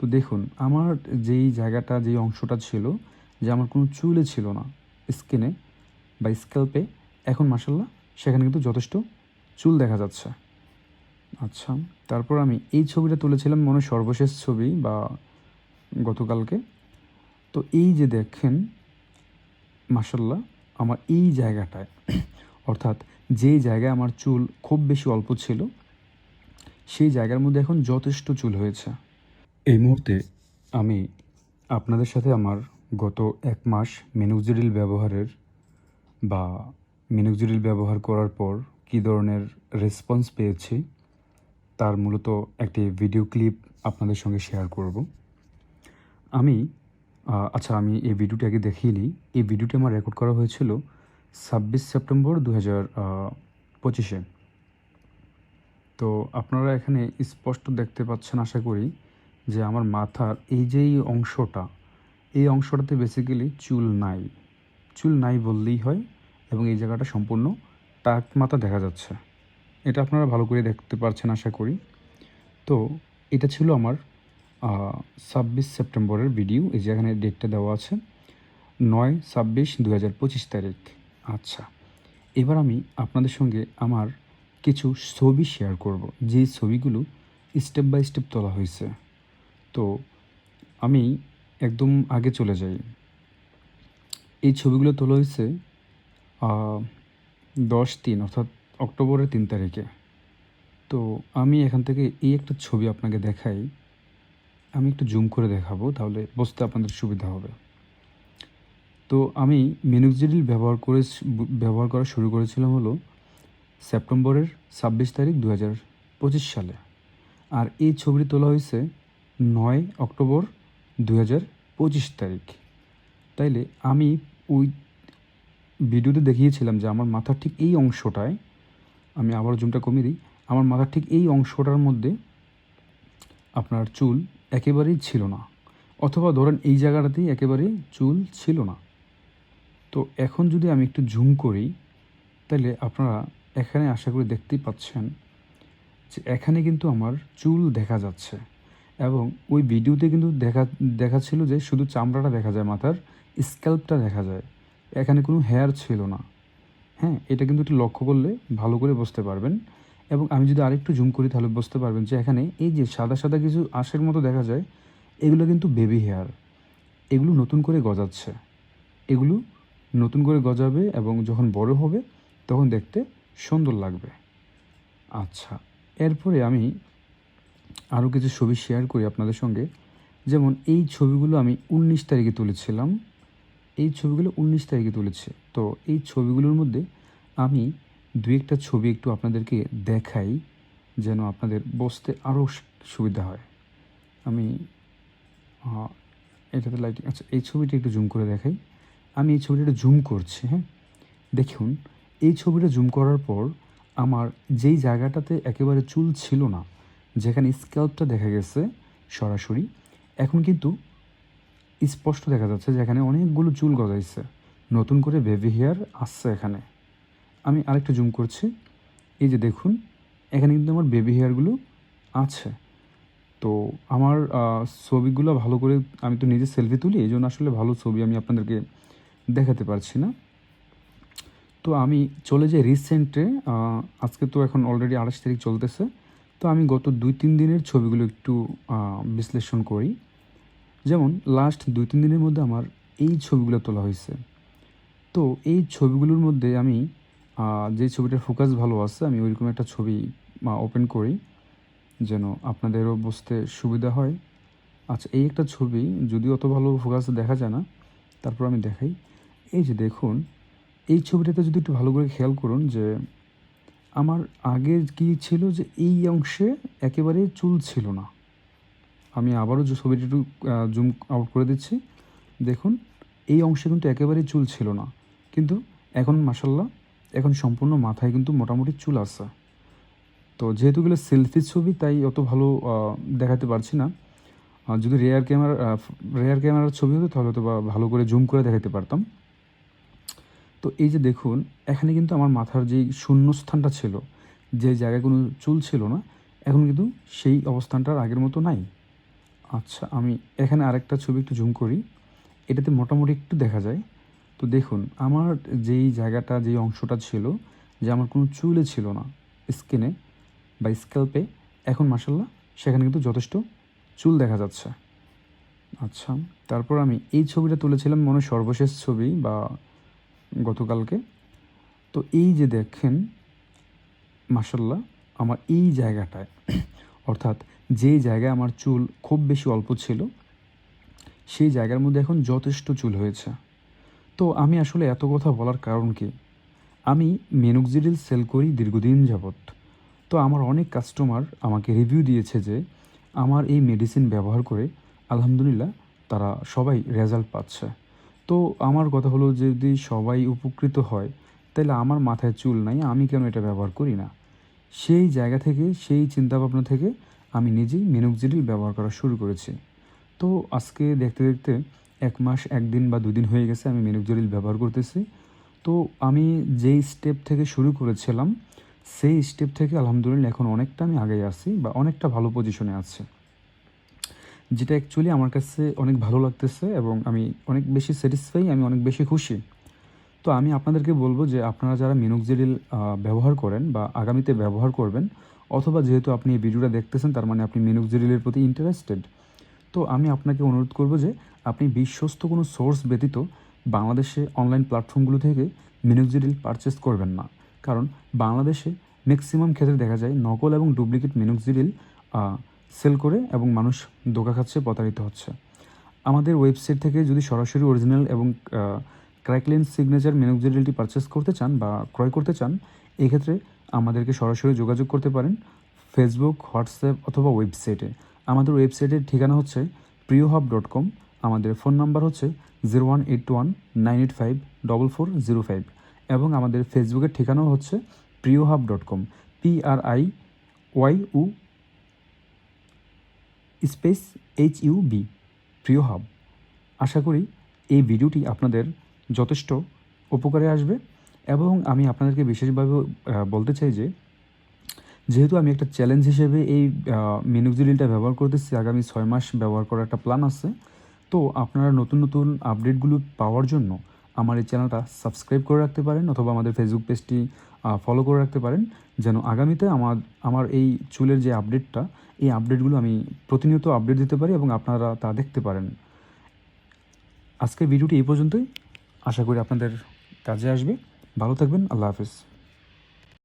তো দেখুন আমার যেই জায়গাটা, যেই অংশটা ছিল যে আমার কোনো চুলই ছিল না স্কিনে বা স্ক্যাল্পে, এখন মাশাআল্লাহ সেখানে কিন্তু যথেষ্ট চুল দেখা যাচ্ছে। আচ্ছা, তারপর আমি এই ছবিটা তুলেছিলাম মনে হয় সর্বশেষ ছবি বা গতকালকে। তো এই যে দেখেন মাশাআল্লাহ আমার এই জায়গাটায় অর্থাৎ যেই জায়গায় আমার চুল খুব বেশি অল্প ছিল, সেই জায়গার মধ্যে এখন যথেষ্ট চুল হয়েছে। এই মুহূর্তে আমি আপনাদের সাথে আমার গত ১ মাস মিনোক্সিডিল ব্যবহারের বা মিনোক্সিডিল ব্যবহার করার পর কী ধরনের রেসপন্স পেয়েছি তার মূলত একটি ভিডিও ক্লিপ আপনাদের সঙ্গে শেয়ার করব। আমি আচ্ছা আমি এই ভিডিওটি আগে দেখিয়ে নিই। এই ভিডিওটি আমার রেকর্ড করা হয়েছিল ২৬ সেপ্টেম্বর ২০২৫-এ। তো আপনারা এখানে স্পষ্ট দেখতে পাচ্ছেন আশা করি যে আমার মাথার এই যে এই অংশটা, এই অংশটাতে বেসিক্যালি চুল নাই। চুল নাই বললেই হয় এবং এই জায়গাটা সম্পূর্ণ টাক মাথা দেখা যাচ্ছে। এটা আপনারা ভালো করে দেখতে পারছেন আশা করি। তো এটা ছিল আমার ২৬ সেপ্টেম্বরের ভিডিও। এই যে এখানে ডেটটা দেওয়া আছে ৯/২৬/২০২৫ তারিখ। আচ্ছা, এবার আমি আপনাদের সঙ্গে আমার কিছু ছবি শেয়ার করব, যেই ছবিগুলো স্টেপ বাই স্টেপ তোলা হয়েছে। তো আমি একদম আগে চলে যাই। এই ছবিগুলো তোলা হয়েছে ১০/৩ অর্থাৎ অক্টোবরের ৩ তারিখে। তো আমি এখান থেকে এই একটা ছবি আপনাকে দেখাই। আমি একটু জুম করে দেখাবো, তাহলে বুঝতে আপনাদের সুবিধা হবে। তো আমি মিনোক্সিডিল ব্যবহার করা শুরু করেছিলাম হলো সেপ্টেম্বরের ২৬ তারিখ ২০২৫ সালে। আর এই ছবিটি তোলা হয়েছে ৯ অক্টোবর ২০২৫ তারিখ। তাইলে আমি ওই ভিডিওতে দেখিয়েছিলাম যে আমার মাথার ঠিক এই অংশটায়, আমি আবার জুমটা কমিয়ে দিই, আমার মাথার ঠিক এই অংশটার মধ্যে আপনার চুল একেবারেই ছিল না, অথবা ধরেন এই জায়গাটাতেই একেবারেই চুল ছিল না। তো এখন যদি আমি একটু জুম করি, তাহলে আপনারা এখানে আশা করি দেখতেই পাচ্ছেন যে এখানে কিন্তু আমার চুল দেখা যাচ্ছে এবং ওই ভিডিওতে কিন্তু দেখাচ্ছিল যে শুধু চামড়াটা দেখা যায়, মাথার স্ক্যাল্পটা দেখা যায়, এখানে কোনো হেয়ার ছিল না। হ্যাঁ, এটা কিন্তু একটু লক্ষ্য করলে ভালো করে বুঝতে পারবেন। এবং আমি যদি আরেকটু জুম করি তাহলে বুঝতে পারবেন যে এখানে এই যে সাদা সাদা কিছু আঁশের মতো দেখা যায়, এগুলো কিন্তু বেবি হেয়ার। এগুলো নতুন করে গজাচ্ছে। এগুলো নতুন করে গজাবে এবং যখন বড় হবে তখন দেখতে সুন্দর লাগবে। আচ্ছা, এরপরে আমি আরও কিছু ছবি শেয়ার করি আপনাদের সঙ্গে। যেমন এই ছবিগুলো আমি ১৯ তারিখে তুলেছিলাম। এই ছবিগুলো ১৯ তারিখে তুলেছি। তো এই ছবিগুলোর মধ্যে আমি ২-১টা ছবি একটু আপনাদেরকে দেখাই, যেন আপনাদের বুঝতে আরও সুবিধা হয়। আমি এটাতে লাইটিং, আচ্ছা এই ছবিটা একটু জুম করে দেখাই। আমি এই ছবিটা একটু জুম করছি, হ্যাঁ? দেখুন, এই ছবিটা জুম করার পর আমার যেই জায়গাটাতে একেবারে চুল ছিল না, যেখানে স্ক্যাল্পটা দেখা গেছে সরাসরি, এখন কিন্তু স্পষ্ট দেখা যাচ্ছে যে এখানে অনেকগুলো চুল গজাইছে। নতুন করে বেবি হেয়ার আসছে এখানে। আমি আরেকটু জুম করছি। এই যে দেখুন, এখানে কিন্তু আমার বেবি হেয়ারগুলো আছে। তো আমার ছবিগুলো ভালো করে, আমি তো নিজে সেলফি তুলি, এইজন্য আসলে ভালো ছবি আমি আপনাদেরকে দেখাতে পারছি না। তো আমি চলে যাই রিসেন্টে। আজকে তো এখন অলরেডি ২৮ তারিখ চলতেছে। তো আমি গত ২-৩ দিনের ছবিগুলো একটু বিশ্লেষণ করি। যেমন লাস্ট ২-৩ দিনের মধ্যে আমার এই ছবিগুলো তোলা হয়েছে। তো এই ছবিগুলোর মধ্যে আমি যে ছবিটার ফোকাস ভালো আছে, আমি ওইরকম একটা ছবি ওপেন করি যেন আপনাদেরও বুঝতে সুবিধা হয়। আচ্ছা, এই একটা ছবি, যদিও অত ভালো ফোকাসে দেখা যায় না, তারপর আমি দেখাই। এই যে দেখুন, এই ছবিটাতে যদি একটু ভালো করে খেয়াল করুন যে আমার আগে কি ছিল যে এই অংশে একেবারে চুল ছিল না। আমি আবারও যে ছবিটা একটু জুম আউট করে দিচ্ছি। দেখুন, এই অংশে কিন্তু একেবারেই চুল ছিল না। কিন্তু এখন মাশাআল্লাহ, এখন সম্পূর্ণ মাথায় কিন্তু মোটামুটি চুল আছে। তো যেহেতু এগুলো সেলফি ছবি, তাই অত ভালো দেখাতে পারছি না। যদি রেয়ার ক্যামেরার ছবি হতো তাহলে হয়তোবা ভালো করে জুম করে দেখাতে পারতাম। তো এই যে দেখুন, এখানে কিন্তু আমার মাথার যেই শূন্যস্থানটা ছিল, যে জায়গায় কোনো চুল ছিল না, এখন কিন্তু সেই অবস্থানটা আর আগের মতো নাই। আচ্ছা, আমি এখানে আরেকটা ছবি একটু জুম করি। এটাতে মোটামুটি একটু দেখা যায়। তো দেখুন আমার যেই জায়গাটা, যেই অংশটা ছিল যে আমার কোনো চুলই ছিল না স্কিনে বা স্ক্যাল্পে, এখন মাশাআল্লাহ সেখানে কিন্তু যথেষ্ট চুল দেখা যাচ্ছে। আচ্ছা, তারপর আমি এই ছবিটা তুলেছিলাম মনে হয় সর্বশেষ ছবি বা গতকালকে। তো এই যে দেখেন মাশাআল্লাহ আমার এই জায়গাটায় অর্থাৎ যেই জায়গায় আমার চুল খুব বেশি অল্প ছিল, সেই জায়গার মধ্যে এখন যথেষ্ট চুল হয়েছে। তো আমি আসলে এত কথা বলার কারণ কি? আমি মিনোক্সিডিল সেল করি দীর্ঘদিন যাবৎ। তো আমার অনেক কাস্টমার আমাকে রিভিউ দিয়েছে যে আমার এই মেডিসিন ব্যবহার করে আলহামদুলিল্লাহ তারা সবাই রেজাল্ট পাচ্ছে। তো আমার কথা হলো যদি সবাই উপকৃত হয় তাহলে আমার মাথায় চুল নাই, আমি কেন এটা ব্যবহার করি না? সেই জায়গা থেকে, সেই চিন্তাভাবনা থেকে আমি নিজেই মিনোক্সিডিল ব্যবহার করা শুরু করেছি। তো আজকে দেখতে দেখতে ১ মাস ১ দিন বা ২ দিন হয়ে গেছে আমি মিনোক্সিডিল ব্যবহার করতেছি। তো আমি যেই স্টেপ থেকে শুরু করেছিলাম, সেই স্টেপ থেকে আলহামদুলিল্লাহ এখন অনেকটা আমি আগাই আছি বা অনেকটা ভালো পজিশনে আছি। যেটা অ্যাকচুয়ালি আমার কাছে অনেক ভালো লাগতেছে এবং আমি অনেক বেশি স্যাটিসফাই, আমি অনেক বেশি খুশি। তো আমি আপনাদেরকে বলব যে আপনারা যারা মিনোক্সিডিল ব্যবহার করেন বা আগামীতে ব্যবহার করবেন, অথবা যেহেতু আপনি এই ভিডিওটা দেখতেছেন তার মানে আপনি মিনোক্সিডিলের প্রতি ইন্টারেস্টেড। তো আমি আপনাকে অনুরোধ করব যে আপনি বিশ্বস্ত কোনো সোর্স ব্যতীত বাংলাদেশে অনলাইন প্ল্যাটফর্মগুলো থেকে মিনোক্সিডিল পারচেস করবেন না। কারণ বাংলাদেশে ম্যাক্সিমাম ক্ষেত্রে দেখা যায় নকল এবং ডুপ্লিকেট মিনোক্সিডিল সেল করে এবং মানুষ ধোঁকা খাচ্ছে, প্রতারিত হচ্ছে। আমাদের ওয়েবসাইট থেকে যদি সরাসরি অরিজিনাল এবং ক্র্যাকলিন সিগনেচার মিনোক্সিডিলটি পারচেস করতে চান বা ক্রয় করতে চান, এক্ষেত্রে আমাদেরকে সরাসরি যোগাযোগ করতে পারেন ফেসবুক, হোয়াটসঅ্যাপ অথবা ওয়েবসাইটে। আমাদের ওয়েবসাইটের ঠিকানা হচ্ছে priyohub.com। আমাদের ফোন নাম্বার হচ্ছে 0181985445 এবং আমাদের ফেসবুকের ঠিকানাও হচ্ছে priyohub.com, PRIYU স্পেস HUB, প্রিয় হাব। আশা করি এই ভিডিওটি আপনাদের যথেষ্ট উপকারে আসবে এবং আমি আপনাদেরকে বিশেষভাবে বলতে চাই যে যেহেতু আমি একটা চ্যালেঞ্জ হিসেবে এই মিনোক্সিডিলটা ব্যবহার করতেছি, আগামী ৬ মাস ব্যবহার করার একটা প্ল্যান আছে। তো আপনারা নতুন নতুন আপডেটগুলো পাওয়ার জন্য আমার এই চ্যানেলটা সাবস্ক্রাইব করে রাখতে পারেন অথবা আমাদের ফেসবুক পেজটি ফলো করে রাখতে পারেন, যেন আগামীতে আমার এই চুলের যে আপডেটটা, এই আপডেটগুলো আমি প্রতিনিয়ত আপডেট দিতে পারি এবং আপনারা তা দেখতে পারেন। আজকের ভিডিওটি এই পর্যন্তই। আশা করি আপনাদের কাজে আসবে। ভালো থাকবেন। আল্লাহ হাফেজ।